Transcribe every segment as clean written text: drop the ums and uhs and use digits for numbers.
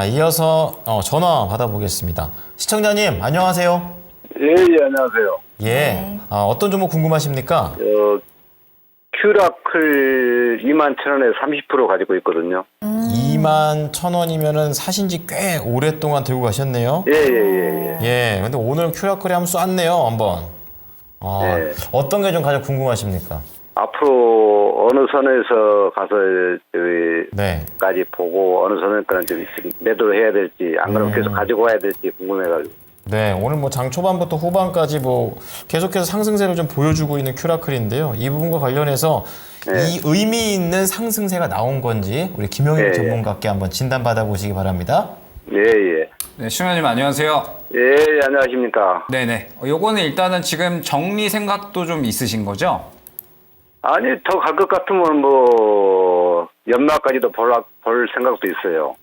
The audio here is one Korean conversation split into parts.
이어서 전화 받아보겠습니다. 시청자님, 안녕하세요. 예, 안녕하세요. 예. 어떤 종목 궁금하십니까? 큐라클 21,000원에 30% 가지고 있거든요. 21,000원이면은 사신 지 꽤 오랫동안 들고 가셨네요. 예. 예. 근데 오늘 큐라클이 한번 쐈네요, 한번. 네. 어떤 게 좀 가장 궁금하십니까? 앞으로 어느 선에서 가서 네. 저기까지 보고 어느 선에까지 좀 매도를 해야 될지 안 그러면 계속 가지고 가야 될지 궁금해가지고. 네, 오늘 뭐 장 초반부터 후반까지 뭐 계속해서 상승세를 좀 보여주고 있는 큐라클인데요. 이 부분과 관련해서 이 의미 있는 상승세가 나온 건지 우리 김영일 전문가께 한번 진단 받아보시기 바랍니다. 예. 네, 시청자님 안녕하세요. 예, 안녕하십니까. 네네. 요거는 일단은 지금 정리 생각도 좀 있으신 거죠? 아니, 더 갈 것 같으면 뭐 연말까지도 볼 생각도 있어요.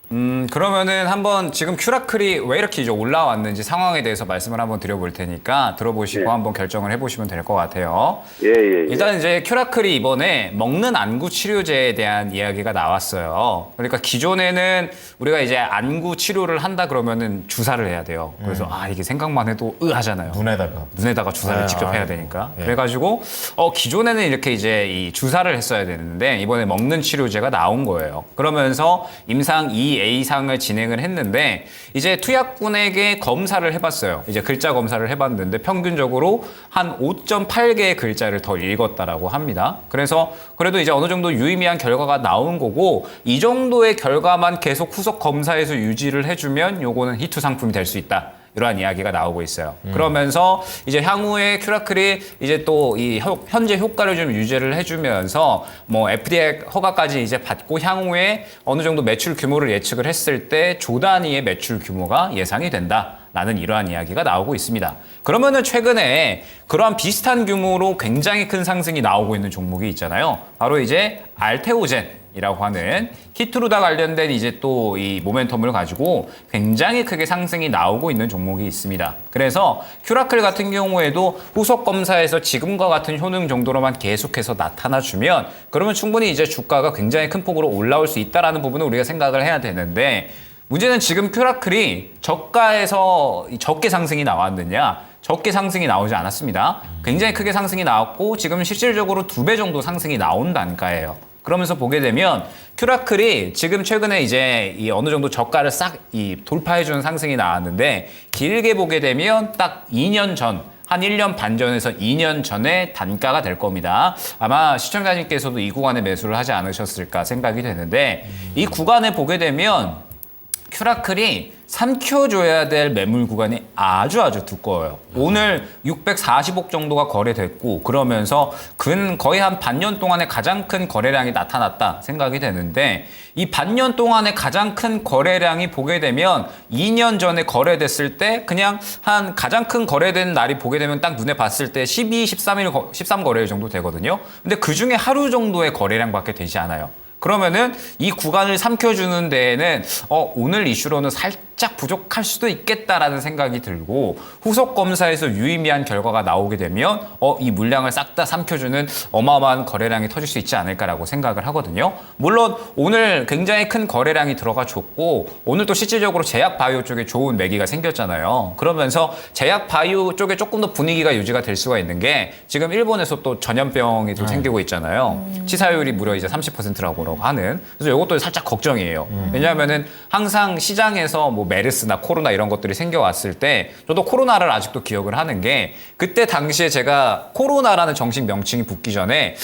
그러면은 한번 지금 큐라클이 왜 이렇게 이제 올라왔는지 상황에 대해서 말씀을 한번 드려볼 테니까 들어보시고 한번 결정을 해보시면 될 것 같아요. 예. 일단 이제 큐라클이 이번에 먹는 안구 치료제에 대한 이야기가 나왔어요. 그러니까 기존에는 우리가 이제 안구 치료를 한다 그러면은 주사를 해야 돼요. 그래서 이게 생각만 해도 하잖아요. 눈에다가 주사를 직접 해야 되니까. 그래가지고 기존에는 이렇게 이제 이 주사를 했어야 되는데 이번에 먹는 치료제가 나온 거예요. 그러면서 임상 2A상을 진행을 했는데 이제 투약군에게 검사를 해봤어요. 이제 글자 검사를 해봤는데 평균적으로 한 5.8개의 글자를 더 읽었다라고 합니다. 그래서 그래도 이제 어느 정도 유의미한 결과가 나온 거고 이 정도의 결과만 계속 후속 검사에서 유지를 해주면 요거는 히트 상품이 될 수 있다. 이러한 이야기가 나오고 있어요. 그러면서 이제 향후에 큐라클이 이제 또 이 현재 효과를 좀 유지를 해주면서 뭐 FDA 허가까지 이제 받고 향후에 어느 정도 매출 규모를 예측을 했을 때 조 단위의 매출 규모가 예상이 된다. 라는 이러한 이야기가 나오고 있습니다. 그러면은 최근에 그러한 비슷한 규모로 굉장히 큰 상승이 나오고 있는 종목이 있잖아요. 바로 이제 알테오젠이라고 하는 히트루다 관련된 이제 또 이 모멘텀을 가지고 굉장히 크게 상승이 나오고 있는 종목이 있습니다. 그래서 큐라클 같은 경우에도 후속 검사에서 지금과 같은 효능 정도로만 계속해서 나타나주면 그러면 충분히 이제 주가가 굉장히 큰 폭으로 올라올 수 있다라는 부분을 우리가 생각을 해야 되는데 문제는 지금 큐라클이 저가에서 적게 상승이 나왔느냐? 적게 상승이 나오지 않았습니다. 굉장히 크게 상승이 나왔고 지금 실질적으로 2배 정도 상승이 나온 단가예요. 그러면서 보게 되면 큐라클이 지금 최근에 이제 이 어느 정도 저가를 싹 돌파해주는 상승이 나왔는데 길게 보게 되면 딱 2년 전 한 1년 반 전에서 2년 전의 단가가 될 겁니다. 아마 시청자님께서도 이 구간에 매수를 하지 않으셨을까 생각이 되는데 이 구간에 보게 되면 큐라클이 삼켜줘야 될 매물 구간이 아주 두꺼워요. 오늘 640억 정도가 거래됐고 그러면서 거의 한 반년 동안에 가장 큰 거래량이 나타났다 생각이 되는데 이 반년 동안에 가장 큰 거래량이 보게 되면 2년 전에 거래됐을 때 그냥 한 가장 큰 거래된 날이 보게 되면 딱 눈에 봤을 때 12, 13 거래일 정도 되거든요. 근데 그중에 하루 정도의 거래량밖에 되지 않아요. 그러면은 이 구간을 삼켜주는 데에는 오늘 이슈로는 살짝 부족할 수도 있겠다라는 생각이 들고 후속 검사에서 유의미한 결과가 나오게 되면 이 물량을 싹 다 삼켜주는 어마어마한 거래량이 터질 수 있지 않을까라고 생각을 하거든요. 물론 오늘 굉장히 큰 거래량이 들어가 줬고 오늘 또 실질적으로 제약 바이오 쪽에 좋은 매기가 생겼잖아요. 그러면서 제약 바이오 쪽에 조금 더 분위기가 유지가 될 수가 있는 게 지금 일본에서 또 전염병이 또 생기고 있잖아요. 치사율이 무려 이제 30%라고 하는. 그래서 이것도 살짝 걱정이에요. 왜냐하면은 항상 시장에서 뭐 메르스나 코로나 이런 것들이 생겨왔을 때 저도 코로나를 아직도 기억을 하는 게 그때 당시에 제가 코로나라는 정식 명칭이 붙기 전에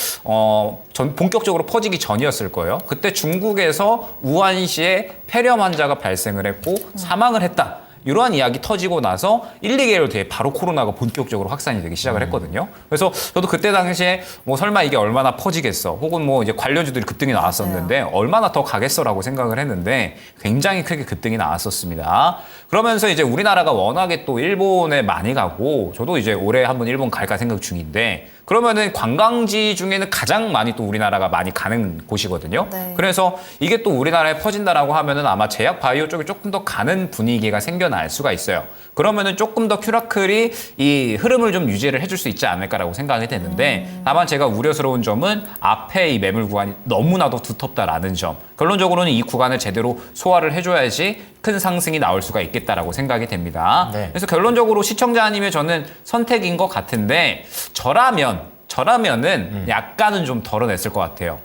본격적으로 퍼지기 전이었을 거예요. 그때 중국에서 우한시에 폐렴 환자가 발생을 했고 사망을 했다. 이러한 이야기 터지고 나서 1, 2개월 뒤에 바로 코로나가 본격적으로 확산이 되기 시작을 했거든요. 그래서 저도 그때 당시에 뭐 설마 이게 얼마나 퍼지겠어 혹은 뭐 이제 관련주들이 급등이 나왔었는데 얼마나 더 가겠어라고 생각을 했는데 굉장히 크게 급등이 나왔었습니다. 그러면서 이제 우리나라가 워낙에 또 일본에 많이 가고 저도 이제 올해 한번 일본 갈까 생각 중인데 그러면은 관광지 중에는 가장 많이 또 우리나라가 많이 가는 곳이거든요. 네. 그래서 이게 또 우리나라에 퍼진다라고 하면은 아마 제약 바이오 쪽에 조금 더 가는 분위기가 생겨 알 수가 있어요. 그러면은 조금 더 큐라클이 이 흐름을 좀 유지를 해줄 수 있지 않을까라고 생각이 되는데 다만 제가 우려스러운 점은 앞에 이 매물 구간이 너무나도 두텁다라는 점. 결론적으로는 이 구간을 제대로 소화를 해줘야지 큰 상승이 나올 수가 있겠다라고 생각이 됩니다. 네. 그래서 결론적으로 시청자님의 저는 선택인 것 같은데 저라면은 약간은 좀 덜어냈을 것 같아요.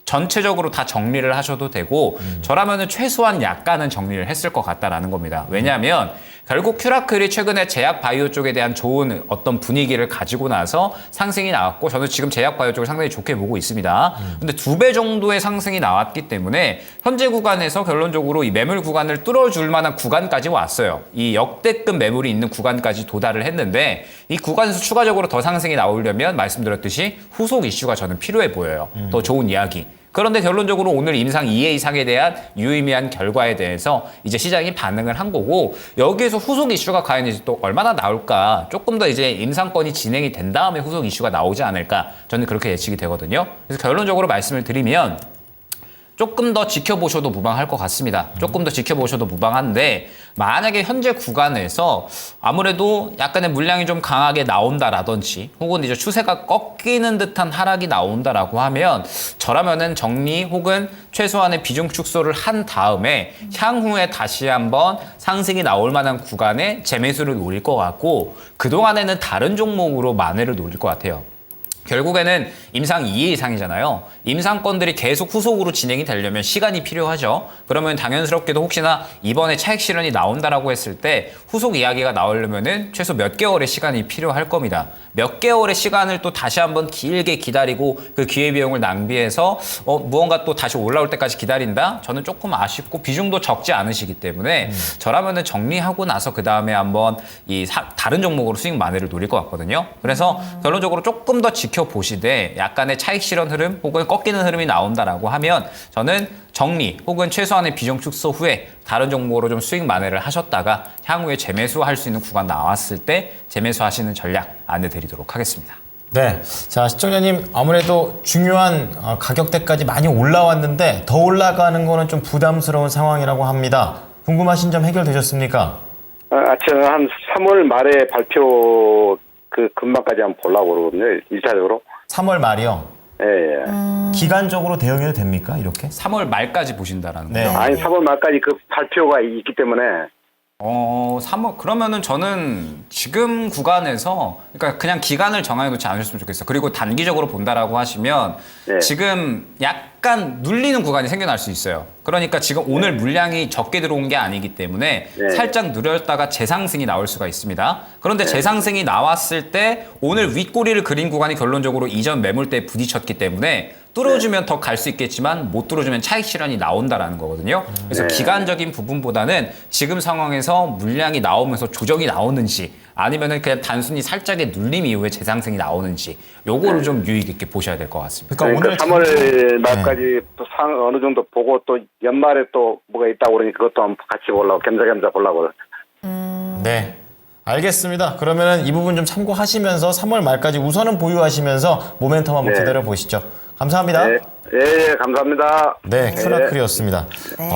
전체적으로 다 정리를 하셔도 되고 저라면은 최소한 약간은 정리를 했을 것 같다라는 겁니다. 왜냐하면 결국 큐라클이 최근에 제약 바이오 쪽에 대한 좋은 어떤 분위기를 가지고 나서 상승이 나왔고 저는 지금 제약 바이오 쪽을 상당히 좋게 보고 있습니다. 근데 2배 정도의 상승이 나왔기 때문에 현재 구간에서 결론적으로 이 매물 구간을 뚫어줄 만한 구간까지 왔어요. 이 역대급 매물이 있는 구간까지 도달을 했는데 이 구간에서 추가적으로 더 상승이 나오려면 말씀드렸듯이 후속 이슈가 저는 필요해 보여요. 더 좋은 이야기. 그런데 결론적으로 오늘 임상 2회 이상에 대한 유의미한 결과에 대해서 이제 시장이 반응을 한 거고 여기에서 후속 이슈가 과연 이제 또 얼마나 나올까 조금 더 이제 임상권이 진행이 된 다음에 후속 이슈가 나오지 않을까 저는 그렇게 예측이 되거든요. 그래서 결론적으로 말씀을 드리면 조금 더 지켜보셔도 무방할 것 같습니다. 조금 더 지켜보셔도 무방한데 만약에 현재 구간에서 아무래도 약간의 물량이 좀 강하게 나온다라든지 혹은 이제 추세가 꺾이는 듯한 하락이 나온다라고 하면 저라면은 정리 혹은 최소한의 비중 축소를 한 다음에 향후에 다시 한번 상승이 나올 만한 구간에 재매수를 노릴 것 같고 그동안에는 다른 종목으로 만회를 노릴 것 같아요. 결국에는 임상 2회 이상이잖아요. 임상권들이 계속 후속으로 진행이 되려면 시간이 필요하죠. 그러면 당연스럽게도 혹시나 이번에 차익 실현이 나온다라고 했을 때 후속 이야기가 나오려면은 최소 몇 개월의 시간이 필요할 겁니다. 몇 개월의 시간을 또 다시 한번 길게 기다리고 그 기회비용을 낭비해서 무언가 또 다시 올라올 때까지 기다린다? 저는 조금 아쉽고 비중도 적지 않으시기 때문에 저라면은 정리하고 나서 그 다음에 한번 다른 종목으로 수익 만회를 노릴 것 같거든요. 그래서 결론적으로 조금 더 지켜보시되 약간의 차익 실현 흐름 혹은 꺾이는 흐름이 나온다라고 하면 저는 정리 혹은 최소한의 비중 축소 후에 다른 종목으로 좀 수익 만회를 하셨다가 향후에 재매수할 수 있는 구간 나왔을 때 재매수하시는 전략 안내드리도록 하겠습니다. 네. 자, 시청자님 아무래도 중요한 가격대까지 많이 올라왔는데 더 올라가는 거는 좀 부담스러운 상황이라고 합니다. 궁금하신 점 해결되셨습니까? 저는 한 3월 말에 발표 그 금방까지 한번 보려고 그러거든요. 1차적으로. 3월 말이요. 예, 예. 기간적으로 대응해도 됩니까? 이렇게? 3월 말까지 보신다라는 네. 거죠. 아니, 3월 말까지 그 발표가 있기 때문에 3월 그러면은 저는 지금 구간에서 그러니까 그냥 기간을 정해놓지 않으셨으면 좋겠어요. 그리고 단기적으로 본다라고 하시면 네. 지금 약간 눌리는 구간이 생겨날 수 있어요. 그러니까 지금 오늘 물량이 적게 들어온 게 아니기 때문에 네. 살짝 누렸다가 재상승이 나올 수가 있습니다. 그런데 재상승이 나왔을 때 오늘 윗꼬리를 그린 구간이 결론적으로 이전 매물대에 부딪혔기 때문에 뚫어주면 더 갈 수 있겠지만 못 뚫어주면 차익 실현이 나온다라는 거거든요. 그래서 네. 기간적인 부분보다는 지금 상황에서 물량이 나오면서 조정이 나오는지 아니면은 그냥 단순히 살짝의 눌림 이후에 재상승이 나오는지 요거를 좀 유의 있게 보셔야 될 것 같습니다. 그러니까 오늘 3월 말까지 또 어느 정도 보고 또 연말에 또 뭐가 있다고 그러니까 그것도 한번 같이 보려고 겸사겸사 보려고. 네. 알겠습니다. 그러면은 이 부분 좀 참고하시면서 3월 말까지 우선은 보유하시면서 모멘텀 한번 네. 기다려 보시죠. 감사합니다. 예, 예, 감사합니다. 네, 큐라클이었습니다. 네.